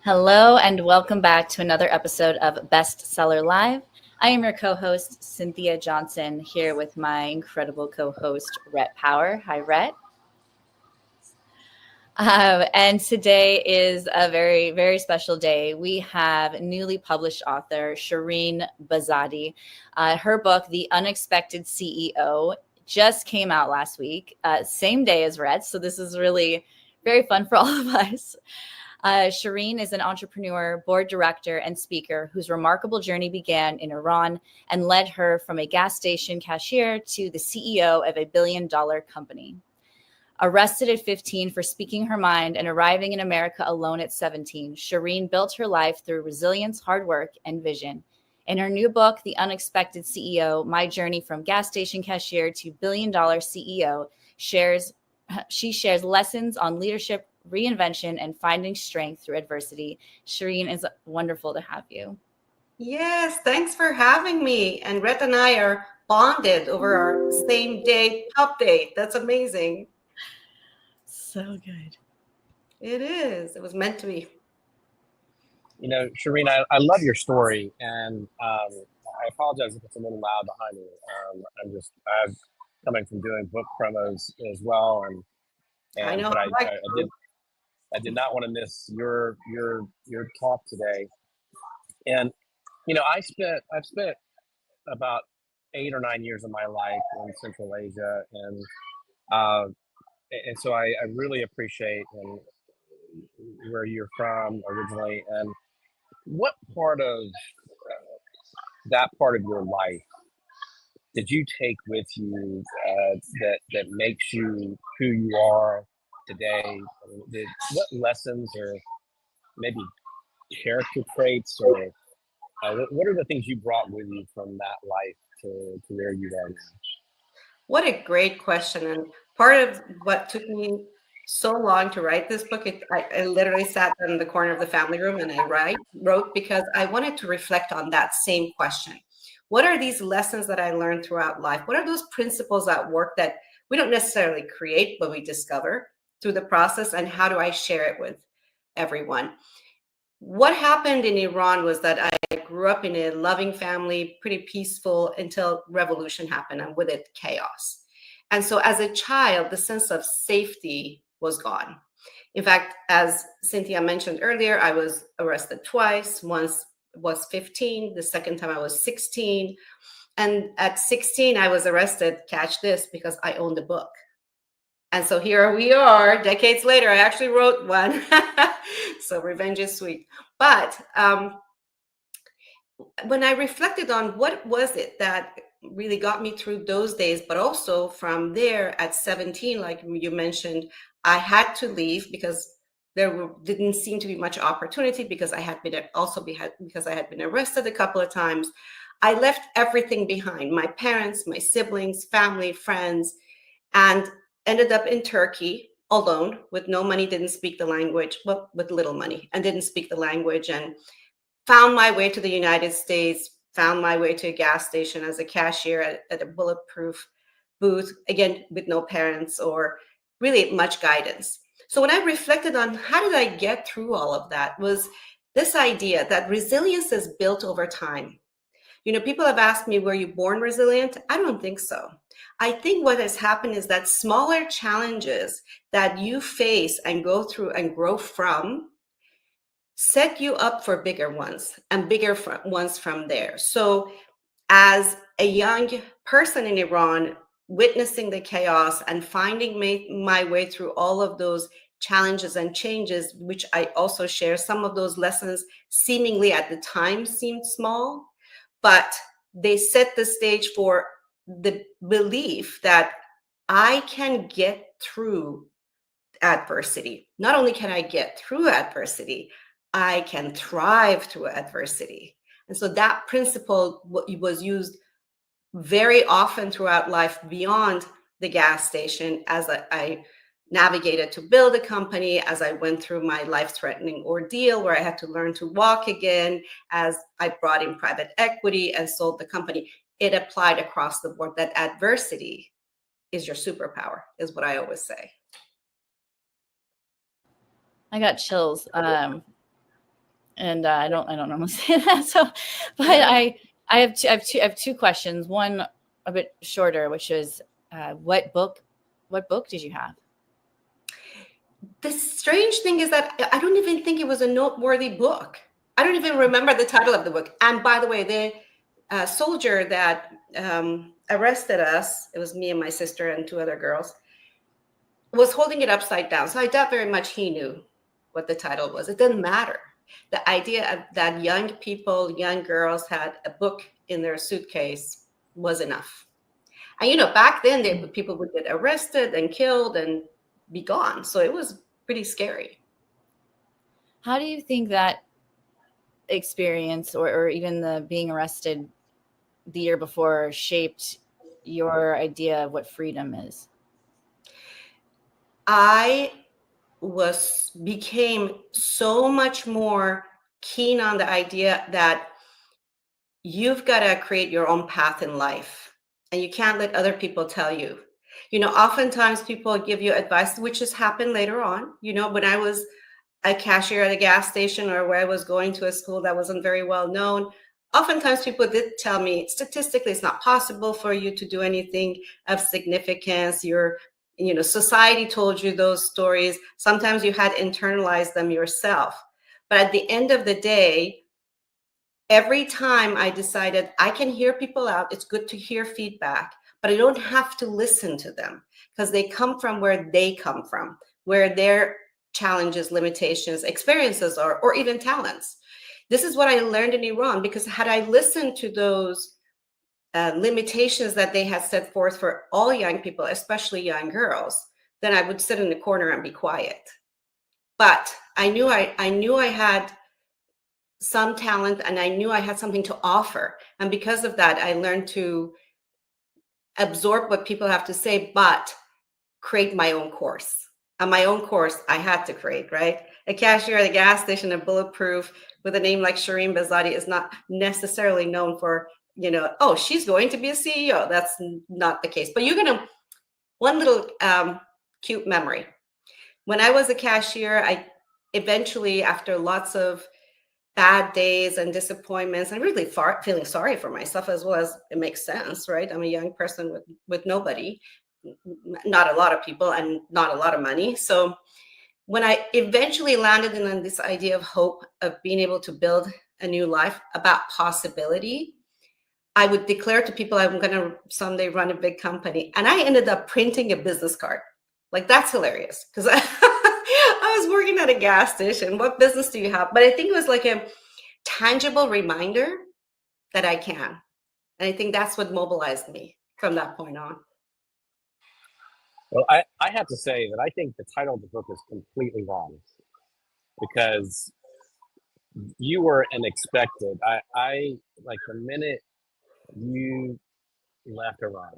Hello, and welcome back to another episode of Bestseller Live. I am your co-host, Cynthia Johnson, here with my incredible co-host, Rhett Power. Hi, Rhett. And today is a very, very special day. We have newly published author Shirin Behzadi. Her book, The Unexpected CEO, just came out last week, same day as Rhett. So this is really very fun for all of us. Shirin is an entrepreneur, board director, and speaker whose remarkable journey began in Iran and led her from a gas station cashier to the CEO of a billion-dollar company. Arrested at 15 for speaking her mind and arriving in America alone at 17, Shirin built her life through resilience, hard work, and vision. In her new book, The Unexpected CEO, My Journey from Gas Station Cashier to Billion-Dollar CEO, she shares lessons on leadership, reinvention, and finding strength through adversity. Shirin, is wonderful to have you. Yes, thanks for having me. And Rhett and I are bonded over our same day update. That's amazing. So good. It is. It was meant to be. You know, Shirin, I love your story, and I apologize if it's a little loud behind me. I'm coming from doing book promos as well, I know. but I did not want to miss your talk today. And I've spent about 8 or 9 years of my life in Central Asia, and so I really appreciate where you're from originally, and what part of that part of your life did you take with you that makes you who you are today? I mean, what lessons or maybe character traits or what are the things you brought with you from that life to where you are now? What a great question. And part of what took me so long to write this book, I literally sat in the corner of the family room and I wrote because I wanted to reflect on that same question. What are these lessons that I learned throughout life? What are those principles at work that we don't necessarily create, but we discover through the process? And how do I share it with everyone? What happened in Iran was that I grew up in a loving family, pretty peaceful until revolution happened, and with it, chaos. And so as a child, the sense of safety was gone. In fact, as Cynthia mentioned earlier, I was arrested twice. Once was 15, the second time I was 16. And at 16, I was arrested, catch this, because I owned a book. And so here we are, decades later. I actually wrote one. So revenge is sweet. But when I reflected on what was it that really got me through those days, but also from there at 17, like you mentioned, I had to leave because didn't seem to be much opportunity because I had been arrested a couple of times. I left everything behind, my parents, my siblings, family, friends, and ended up in Turkey alone with no money, didn't speak the language, well, with little money, and didn't speak the language, and found my way to the United States, found my way to a gas station as a cashier at a bulletproof booth, again, with no parents or really much guidance. So when I reflected on how did I get through all of that was this idea that resilience is built over time. You know, people have asked me, were you born resilient? I don't think so. I think what has happened is that smaller challenges that you face and go through and grow from set you up for bigger ones and bigger ones from there. So as a young person in Iran, witnessing the chaos and finding my way through all of those challenges and changes, which I also share, some of those lessons seemingly at the time seemed small, but they set the stage for the belief that I can get through adversity. Not only can I get through adversity, I can thrive through adversity. And so that principle was used very often throughout life beyond the gas station as I navigated to build a company, as I went through my life-threatening ordeal where I had to learn to walk again, as I brought in private equity and sold the company. It applied across the board that adversity is your superpower, is what I always say. I got chills. And I don't normally say that. So, but I have two questions. One a bit shorter, which is what book did you have? The strange thing is that I don't even think it was a noteworthy book. I don't even remember the title of the book. And by the way, the soldier that arrested us, it was me and my sister and two other girls, was holding it upside down. So I doubt very much he knew what the title was. It didn't matter. The idea of that young people, young girls had a book in their suitcase was enough. And you know, back then people would get arrested and killed and be gone. So it was pretty scary. How do you think that experience, or even the being arrested the year before, shaped your idea of what freedom is? I became so much more keen on the idea that you've got to create your own path in life and you can't let other people tell you. You know, oftentimes people give you advice, which has happened later on. You know, when I was a cashier at a gas station or where I was going to a school that wasn't very well known, oftentimes people did tell me statistically it's not possible for you to do anything of significance. Society told you those stories. Sometimes you had internalized them yourself. But at the end of the day, every time I decided I can hear people out, it's good to hear feedback, but I don't have to listen to them because they come from where they come from, where their challenges, limitations, experiences are, or even talents. This is what I learned in Iran, because had I listened to those limitations that they had set forth for all young people, especially young girls, then I would sit in the corner and be quiet. But I knew I had some talent and I knew I had something to offer. And because of that, I learned to absorb what people have to say, but create my own course. And my own course I had to create, right? A cashier at a gas station at Bulletproof with a name like Shirin Behzadi is not necessarily known for, oh, she's going to be a CEO. That's not the case. But one little cute memory. When I was a cashier, I eventually, after lots of bad days and disappointments, and really feeling sorry for myself, as well as it makes sense, right? I'm a young person with nobody, not a lot of people, and not a lot of money. So when I eventually landed in this idea of hope, of being able to build a new life, about possibility, I would declare to people I'm going to someday run a big company. And I ended up printing a business card. Like, that's hilarious, because I was working at a gas station. What business do you have? But I think it was like a tangible reminder that I can. And I think that's what mobilized me from that point on. Well, I have to say that I think the title of the book is completely wrong, because you were unexpected. I like the minute you left Iran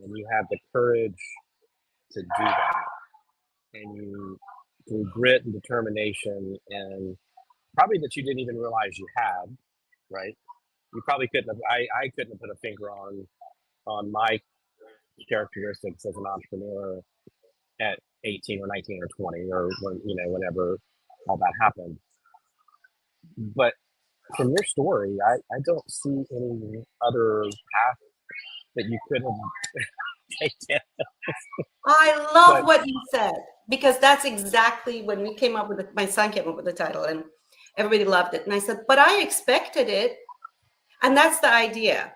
and you had the courage to do that, and you, through grit and determination, and probably that you didn't even realize you had, right? You probably couldn't have. I couldn't have put a finger on my characteristics as an entrepreneur at 18 or 19 or 20, or whenever all that happened. But from your story, I don't see any other path that you could have taken. I love what you said, because that's exactly when we came up with it. My son came up with the title and everybody loved it. And I said, but I expected it. And that's the idea.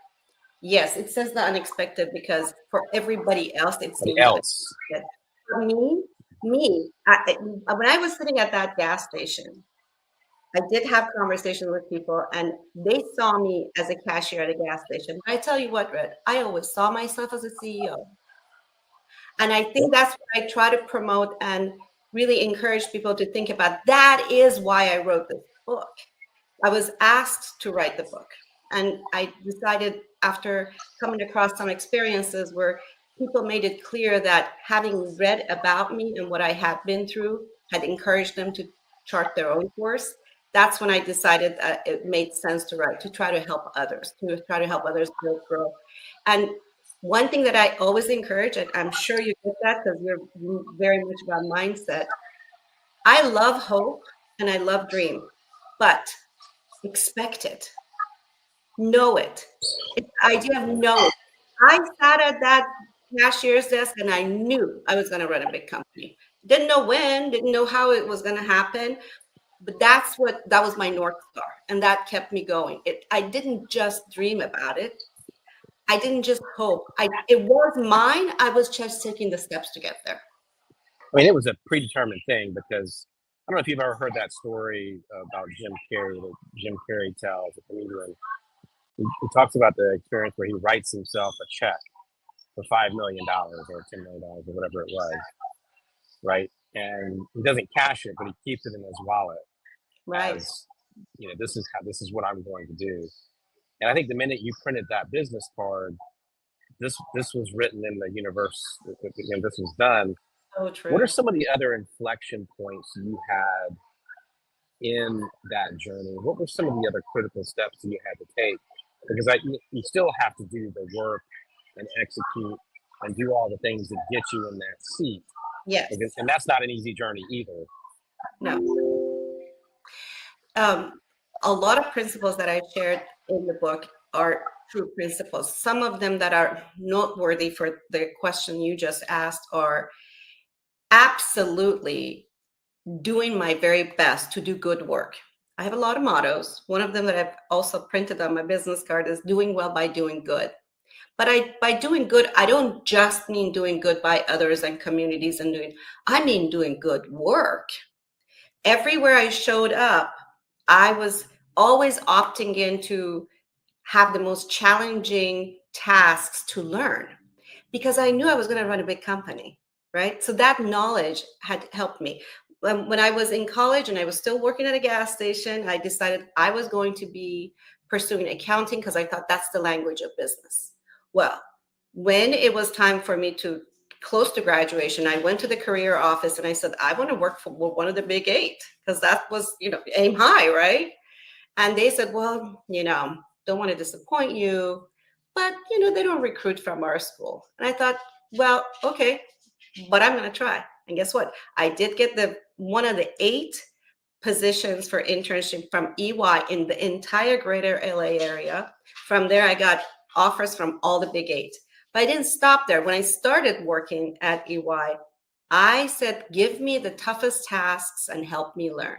Yes, it says the unexpected because for everybody else, it seems unexpected. For me, when I was sitting at that gas station, I did have conversations with people and they saw me as a cashier at a gas station. But I tell you what, Red, I always saw myself as a CEO. And I think that's what I try to promote and really encourage people to think about. That is why I wrote this book. I was asked to write the book. And I decided, after coming across some experiences where people made it clear that having read about me and what I had been through had encouraged them to chart their own course, that's when I decided that it made sense to write, to try to help others, build, grow. And one thing that I always encourage, and I'm sure you get that because you're very much about mindset, I love hope and I love dream, but expect it, know it. It's the idea of knowing. I sat at that cashier's desk and I knew I was going to run a big company. Didn't know when, didn't know how it was going to happen, but that was my North Star. And that kept me going. I didn't just dream about it. I didn't just hope. It was mine. I was just taking the steps to get there. I mean, it was a predetermined thing because I don't know if you've ever heard that story about Jim Carrey that Jim Carrey tells, a comedian. He talks about the experience where he writes himself a check for $5 million or $10 million or whatever it was, right? And he doesn't cash it, but he keeps it in his wallet Right. as, this is what I'm going to do. And I think the minute you printed that business card, this was written in the universe. This was done. So true. What are some of the other inflection points you had in that journey? What were some of the other critical steps that you had to take? Because you still have to do the work and execute and do all the things that get you in that seat. Yes. And that's not an easy journey either. No. A lot of principles that I shared in the book are true principles. Some of them that are noteworthy for the question you just asked are absolutely doing my very best to do good work. I have a lot of mottos. One of them that I've also printed on my business card is doing well by doing good. But by doing good, I don't just mean doing good by others and communities I mean doing good work. Everywhere I showed up, I was always opting in to have the most challenging tasks to learn because I knew I was going to run a big company, right? So that knowledge had helped me. When I was in college and I was still working at a gas station, I decided I was going to be pursuing accounting because I thought that's the language of business. Well, when it was time for me to close to graduation, I went to the career office and I said, I want to work for one of the big 8 because that was, aim high, right? And they said, well, don't want to disappoint you, but, they don't recruit from our school. And I thought, well, okay, but I'm going to try. And guess what? I did get one of the 8 positions for internship from EY in the entire greater LA area. From there, I got offers from all the big 8. But I didn't stop there. When I started working at EY, I said, give me the toughest tasks and help me learn.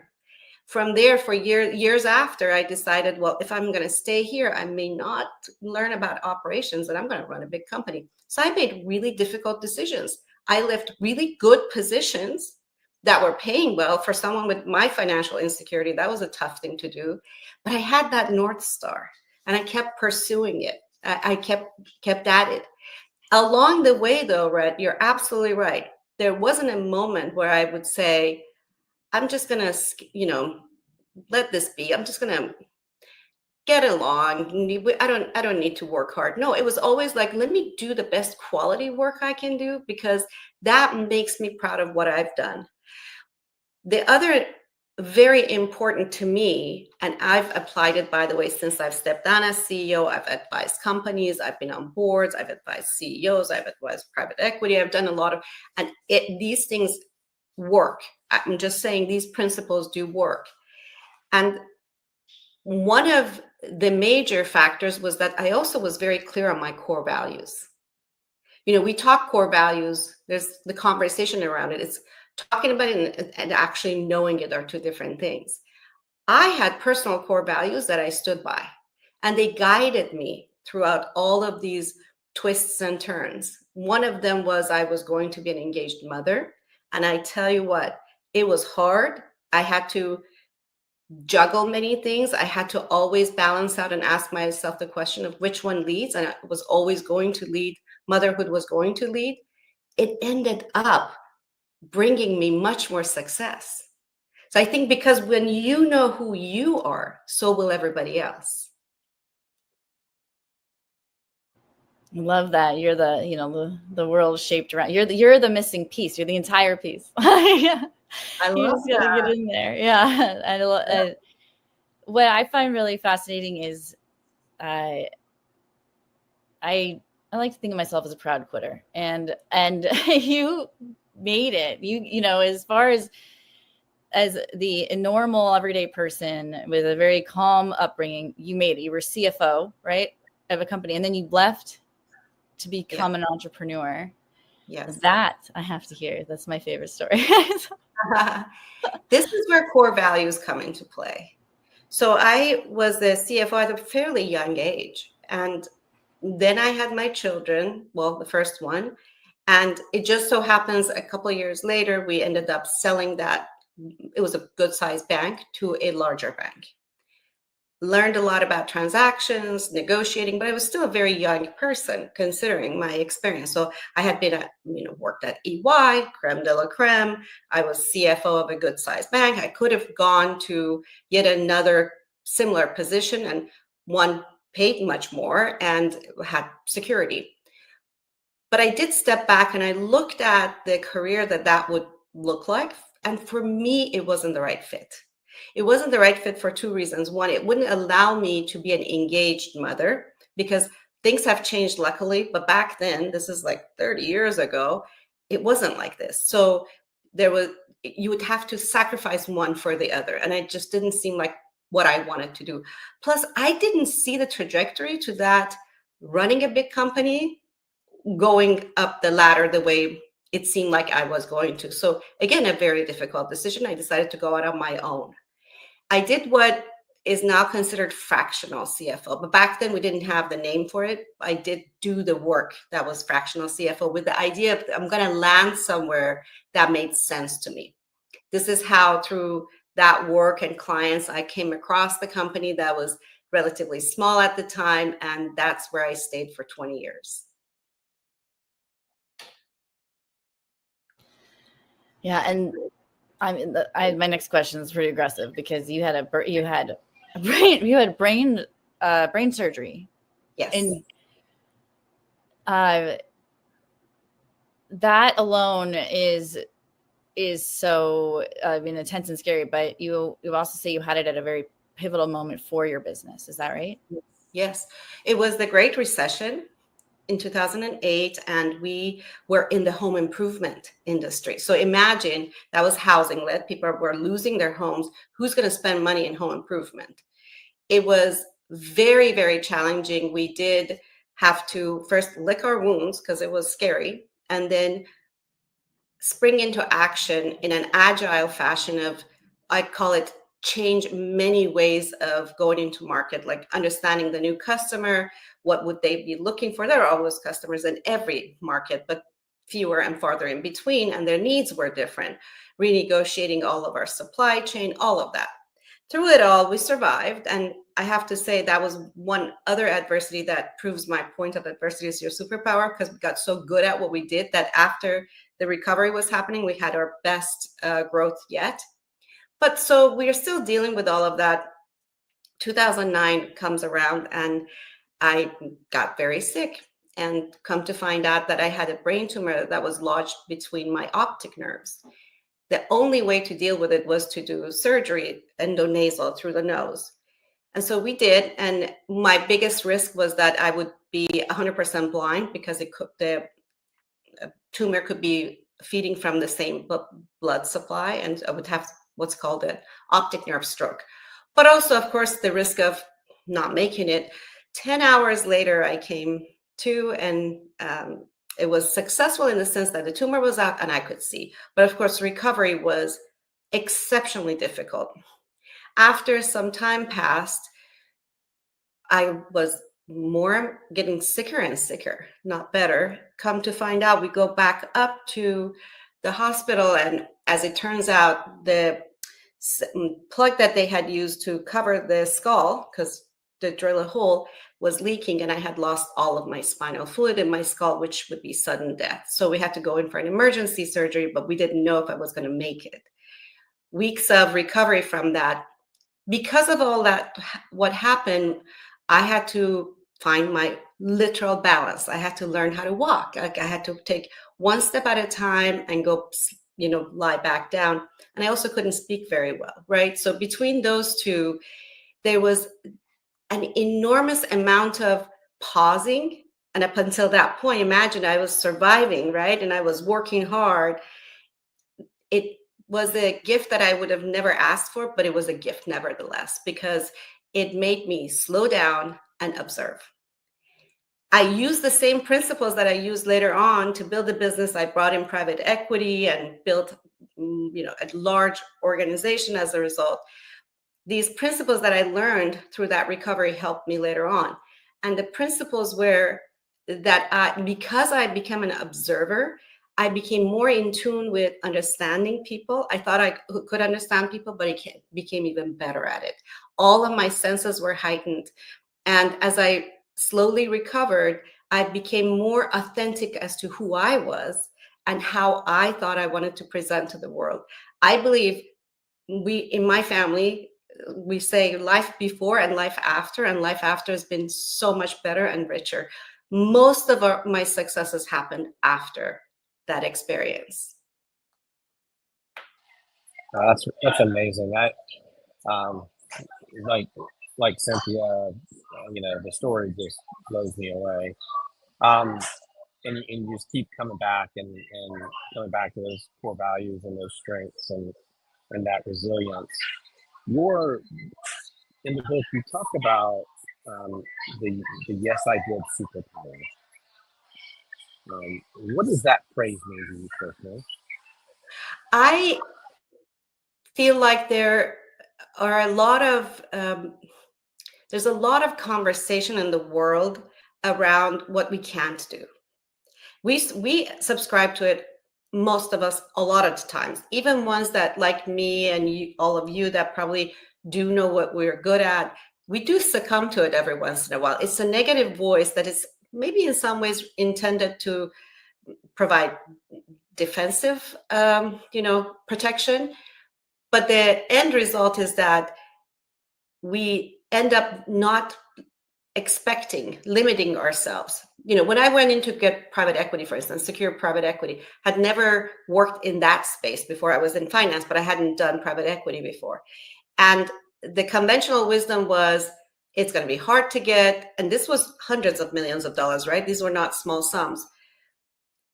From there, for years after, I decided, well, if I'm going to stay here, I may not learn about operations and I'm going to run a big company. So I made really difficult decisions. I left really good positions that were paying well for someone with my financial insecurity. That was a tough thing to do. But I had that North Star and I kept pursuing it. I kept at it. Along the way, though, Red, you're absolutely right. There wasn't a moment where I would say, I'm just going to, let this be. I'm just going to get along. I don't need to work hard. No, it was always like, let me do the best quality work I can do because that makes me proud of what I've done. The other very important to me, and I've applied it, by the way, since I've stepped down as CEO, I've advised companies, I've been on boards, I've advised CEOs, I've advised private equity, I've done a lot of, and these things work. I'm just saying these principles do work. And one of the major factors was that I also was very clear on my core values. We talk core values, there's the conversation around it. It's talking about it and actually knowing it are 2 different things. I had personal core values that I stood by, and they guided me throughout all of these twists and turns. One of them was I was going to be an engaged mother. And I tell you what, it was hard. I had to juggle many things. I had to always balance out and ask myself the question of which one leads. And I was always going to lead. Motherhood was going to lead. It ended up bringing me much more success. So I think because when you know who you are, so will everybody else. I love that. You're the world shaped around. You're the missing piece. You're the entire piece. Yeah. I You love just gotta that. get in there. Yeah. What I find really fascinating is I like to think of myself as a proud quitter, and you made it. As far as as the normal everyday person with a very calm upbringing, you made it. You were CFO, right, of a company, and then you left to become an entrepreneur. Yes. That I have to hear. That's my favorite story. This is where core values come into play. So I was the CFO at a fairly young age. And then I had my children, well, the first one. And it just so happens a couple of years later, we ended up selling that. It was a good sized bank to a larger bank. Learned a lot about transactions, negotiating, but I was still a very young person considering my experience. So I had been worked at EY, creme de la creme. I was CFO of a good sized bank. I could have gone to yet another similar position, and one paid much more and had security. But I did step back and I looked at the career that would look like. And for me, it wasn't the right fit. It wasn't the right fit for two reasons. One, it wouldn't allow me to be an engaged mother because things have changed, luckily. But back then, this is like 30 years ago, it wasn't like this. So you would have to sacrifice one for the other. And it just didn't seem like what I wanted to do. Plus, I didn't see the trajectory to that running a big company going up the ladder the way it seemed like I was going to. So again, a very difficult decision. I decided to go out on my own. I did what is now considered fractional CFO, but back then we didn't have the name for it. I did do the work that was fractional CFO with the idea of I'm going to land somewhere that made sense to me. This is how, through that work and clients, I came across the company that was relatively small at the time, and that's where I stayed for 20 years. Yeah, and I mean, my next question is pretty aggressive because you had brain surgery. Yes. And that alone is so intense and scary. But you also say you had it at a very pivotal moment for your business. Is that right? Yes, it was the Great Recession in 2008, and we were in the home improvement industry. So imagine that was housing led. People were losing their homes. Who's going to spend money in home improvement? It was very, very challenging. We did have to first lick our wounds because it was scary, and then spring into action in an agile fashion of, I call it, change many ways of going into market, like understanding the new customer. What would they be looking for? There are always customers in every market, but fewer and farther in between, and their needs were different. Renegotiating all of our supply chain, all of that. Through it all, we survived. And I have to say that was one other adversity that proves my point of adversity is your superpower, because we got so good at what we did that after the recovery was happening, we had our best growth yet. But so we are still dealing with all of that. 2009 comes around and I got very sick, and come to find out that I had a brain tumor that was lodged between my optic nerves. The only way to deal with it was to do surgery, endonasal, through the nose. And so we did. And my biggest risk was that I would be 100% blind because the tumor could be feeding from the same blood supply, and I would have what's called an optic nerve stroke. But also, of course, the risk of not making it. 10 hours later, I came to, and it was successful in the sense that the tumor was out and I could see. But of course, recovery was exceptionally difficult. After some time passed, I was more getting sicker and sicker, not better. Come to find out, we go back up to the hospital, and as it turns out, the plug that they had used to cover the skull, because to drill a hole, was leaking, and I had lost all of my spinal fluid in my skull, which would be sudden death. So we had to go in for an emergency surgery, but we didn't know if I was going to make it. Weeks of recovery from that. Because of all that, what happened, I had to find my literal balance. I had to learn how to walk. I had to take one step at a time and go, lie back down. And I also couldn't speak very well, right? So between those two, there was an enormous amount of pausing. And up until that point, imagine I was surviving, right? And I was working hard. was a gift that I would have never asked for, but it was a gift nevertheless, because it made me slow down and observe. I used the same principles that I used later on to build a business. I brought in private equity and built, a large organization as a result. These principles that I learned through that recovery helped me later on. And the principles were that because I became an observer, I became more in tune with understanding people. I thought I could understand people, but I became even better at it. All of my senses were heightened. And as I slowly recovered, I became more authentic as to who I was and how I thought I wanted to present to the world. I believe in my family, we say life before and life after has been so much better and richer. Most of my successes happened after that experience. That's amazing. Um, like Cynthia, the story just blows me away. And you just keep coming back and coming back to those core values and those strengths and that resilience. In the book, you talk about the yes I did superpower. What does that phrase mean to you personally? I feel like there are there's a lot of conversation in the world around what we can't do. We subscribe to it, most of us, a lot of times, even ones that, like me and you, all of you that probably do know what we're good at, we do succumb to it every once in a while. It's a negative voice that is maybe in some ways intended to provide defensive protection, but the end result is that we end up not limiting ourselves. When I went in to get private equity, for instance, secure private equity, had never worked in that space before. I was in finance, but I hadn't done private equity before. And the conventional wisdom was, it's going to be hard to get. And this was hundreds of millions of dollars, right? These were not small sums.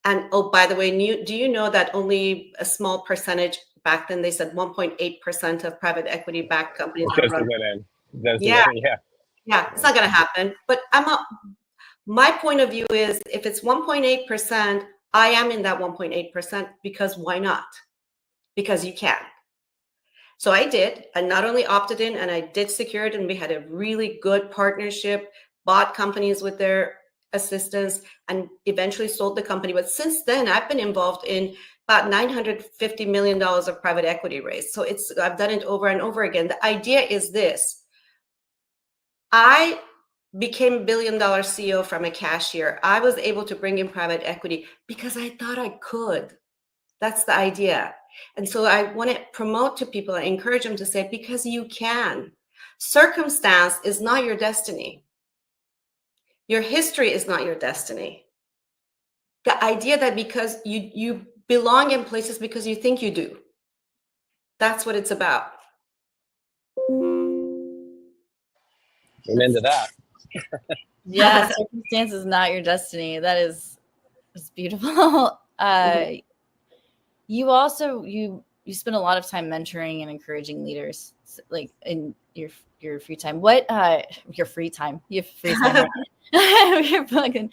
And oh, by the way, do you know that only a small percentage, back then they said 1.8% of private equity backed companies are run. Yeah. Yeah, it's not going to happen. But my point of view is, if it's 1.8%, I am in that 1.8% because why not? Because you can. So I did. I not only opted in, and I did secure it, and we had a really good partnership, bought companies with their assistance, and eventually sold the company. But since then, I've been involved in about $950 million of private equity raised. So I've done it over and over again. The idea is this. I became a $1 billion CEO from a cashier. I was able to bring in private equity because I thought I could. That's the idea. And so I want to promote to people, I encourage them to say, because you can. Circumstance is not your destiny. Your history is not your destiny. The idea that because you belong in places because you think you do. That's what it's about. Amen to that. Yeah, circumstance is not your destiny. That is beautiful. You also you spend a lot of time mentoring and encouraging leaders, like in your free time. What your free time? You have free time. Right? You're fucking.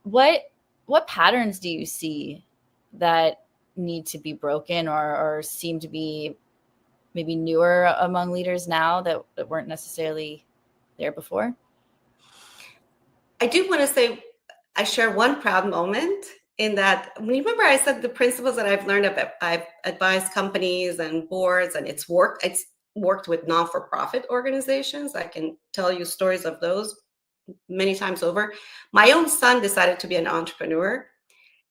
What patterns do you see that need to be broken or seem to be maybe newer among leaders now that weren't necessarily there before? I do want to say, I share one proud moment in that. Remember I said the principles that I've learned about, I've advised companies and boards, and it's worked with non-for-profit organizations. I can tell you stories of those many times over. My own son decided to be an entrepreneur,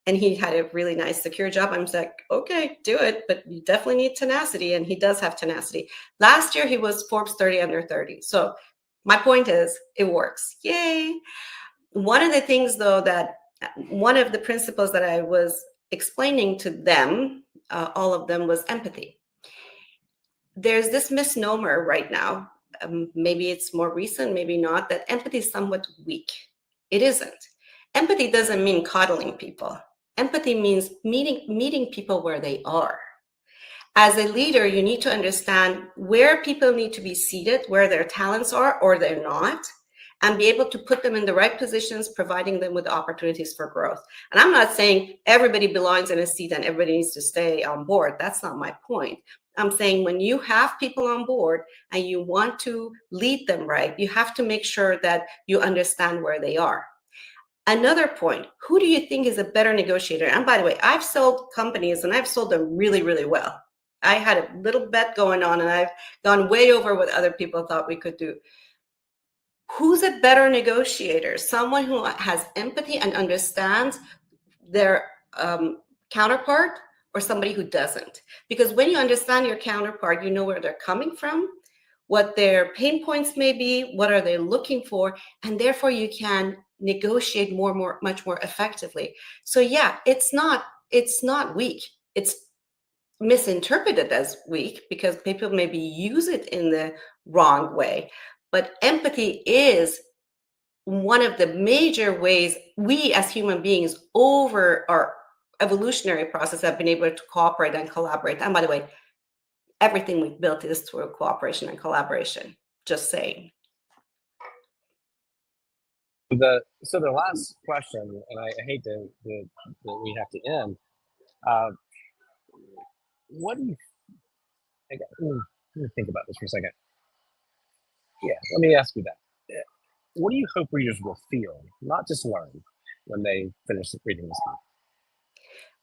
and he had a really nice secure job. I'm just like, okay, do it, but you definitely need tenacity, and he does have tenacity. Last year he was Forbes 30 under 30. So my point is, it works. Yay. One of the things, though, that one of the principles that I was explaining to them, all of them, was empathy. There's this misnomer right now, maybe it's more recent, maybe not, that empathy is somewhat weak. It isn't. Empathy doesn't mean coddling people. Empathy means meeting people where they are. As a leader, you need to understand where people need to be seated, where their talents are or they're not, and be able to put them in the right positions, providing them with opportunities for growth. And I'm not saying everybody belongs in a seat and everybody needs to stay on board. That's not my point. I'm saying when you have people on board and you want to lead them right, you have to make sure that you understand where they are. Another point, who do you think is a better negotiator? And by the way, I've sold companies and I've sold them really, really well. I had a little bet going on and I've gone way over what other people thought we could do. Who's a better negotiator? Someone who has empathy and understands their counterpart, or somebody who doesn't? Because when you understand your counterpart, you know where they're coming from, what their pain points may be, what are they looking for, and therefore you can negotiate much more effectively. So yeah, it's not weak. It's misinterpreted as weak because people maybe use it in the wrong way. But empathy is one of the major ways we as human beings over our evolutionary process have been able to cooperate and collaborate. And by the way, everything we've built is through cooperation and collaboration. Just saying. So the last question, and I hate that we have to end. What do you? Let me think about this for a second. Yeah, let me ask you that. What do you hope readers will feel, not just learn, when they finish reading this book?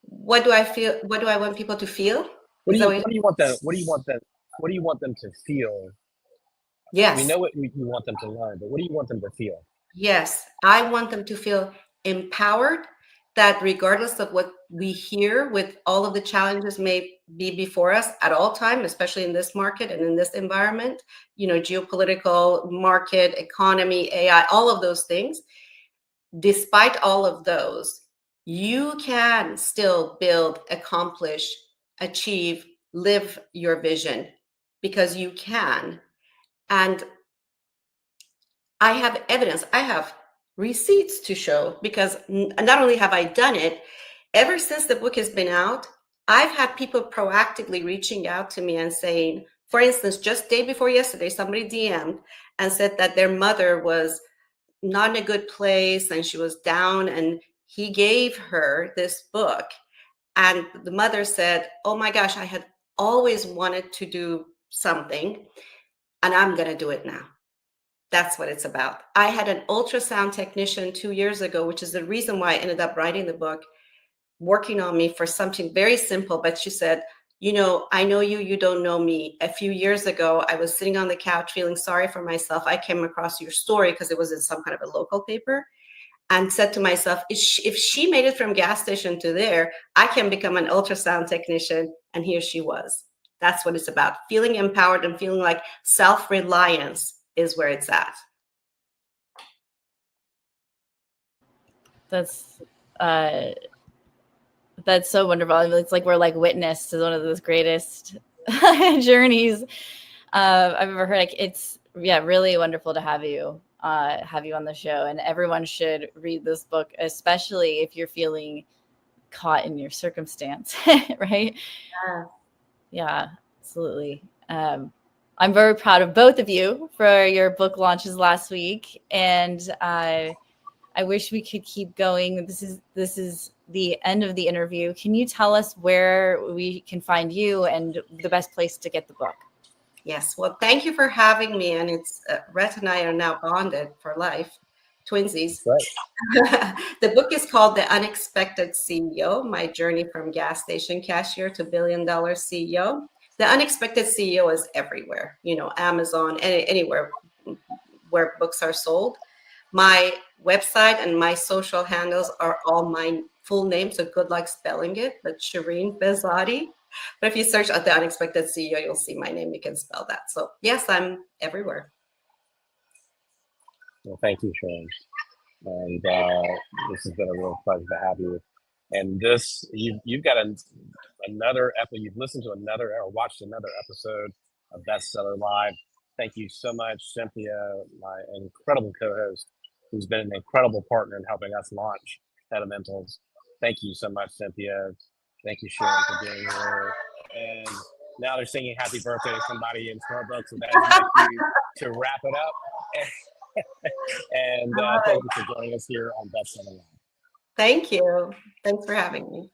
What do I feel? What do I want people to feel? What do you want them? What do you want them to feel? Yes. We know what you want them to learn, but what do you want them to feel? Yes, I want them to feel empowered, that regardless of what we hear with all of the challenges may be before us at all time, especially in this market and in this environment, geopolitical, market, economy, AI, all of those things, despite all of those, you can still build, accomplish, achieve, live your vision, because you can. And I have evidence, I have receipts to show, because not only have I done it, ever since the book has been out, I've had people proactively reaching out to me and saying, for instance, just day before yesterday, somebody DM'd and said that their mother was not in a good place and she was down, and he gave her this book. And the mother said, oh my gosh, I had always wanted to do something and I'm going to do it now. That's what it's about. I had an ultrasound technician 2 years ago, which is the reason why I ended up writing the book, working on me for something very simple. But she said, I know you don't know me. A few years ago, I was sitting on the couch feeling sorry for myself. I came across your story because it was in some kind of a local paper, and said to myself, if she made it from gas station to there, I can become an ultrasound technician. And here she was. That's what it's about. Feeling empowered and feeling like self-reliance is where it's at. That's so wonderful. It's like we're like witness to one of those greatest journeys I've ever heard. Like, it's really wonderful to have you on the show, and everyone should read this book, especially if you're feeling caught in your circumstance, right? Yeah, absolutely. I'm very proud of both of you for your book launches last week, and I wish we could keep going. This is the end of the interview. Can you tell us where we can find you and the best place to get the book? Yes. Well, thank you for having me. And it's Rhett and I are now bonded for life, twinsies. Right. The book is called The Unexpected CEO, My Journey from Gas Station Cashier to $1 Billion CEO. The Unexpected CEO is everywhere, Amazon, anywhere where books are sold. My website and my social handles are all my full name, so good luck spelling it, but Shirin Behzadi. But if you search at The Unexpected CEO, you'll see my name. You can spell that. So yes, I'm everywhere. Well, thank you, Sharon. And this has been a real pleasure to have you. And you've got another episode. You've listened to another or watched another episode of Bestseller Live. Thank you so much, Cynthia, my incredible co-host, who's been an incredible partner in helping us launch Elementals. Thank you so much, Cynthia. Thank you, Sharon, for being here. And Now they're singing happy birthday to somebody in Starbucks. So that is my cue to wrap it up. And thank you for joining us here on Bestseller Live. Thank you. Thanks for having me.